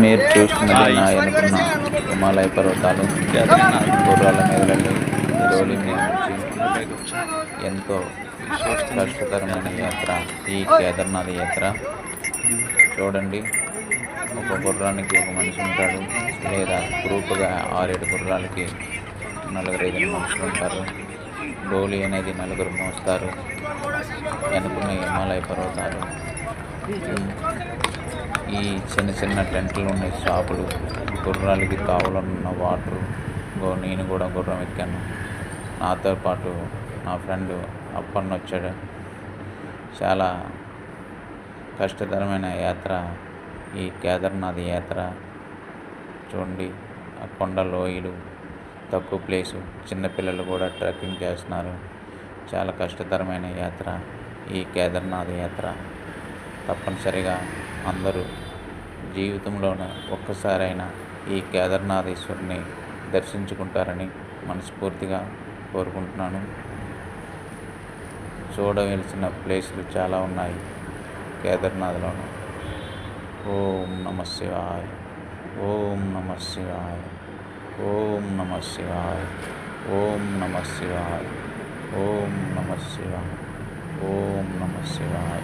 మీరు చూస్తున్నది నా వెనుకున్న హిమాలయ పర్వతాలు. గుర్రాల మీద వెళ్ళి డోలి మీద నుంచి ఎంతో కష్టతరమైన యాత్ర ఈ కేదార్నాథ్ యాత్ర. చూడండి, ఒక గుర్రానికి ఒక మనిషి ఉంటాడు, లేదా గ్రూపుగా 6-7 గుర్రాలకి 4-5 మనుషులు ఉంటారు. డోలి అనేది నలుగురు మోస్తారు. వెనుకున్న హిమాలయ పర్వతాలు, ఈ చిన్న చిన్న టెంట్లు ఉన్నాయి, షాపులు, గుర్రాలకి కావాలన్న వాటరు. నేను కూడా గుర్రం ఎక్కాను. నాతో పాటు నా ఫ్రెండ్ అప్పన్న వచ్చాడు. చాలా కష్టతరమైన యాత్ర ఈ కేదార్నాథ్ యాత్ర. చూడండి, ఆ కొండ లోయలు, తక్కువ ప్లేసు, చిన్నపిల్లలు కూడా ట్రెక్కింగ్ చేస్తున్నారు. చాలా కష్టతరమైన యాత్ర ఈ కేదార్నాథ్ యాత్ర. తప్పనిసరిగా అందరూ జీవితంలోనే ఒక్కసారైనా ఈ కేదార్నాథేశ్వరుని దర్శించుకుంటారని మనస్ఫూర్తిగా కోరుకుంటున్నాను. చూడవలసిన ప్లేసులు చాలా ఉన్నాయి కేదార్నాథ్లోను. ఓం నమ శివాయ, ఓం నమ శివాయ, ఓం నమ శివాయ, ఓం నమ శివాయ, ఓం నమ శివాయ, ఓం నమ శివాయ.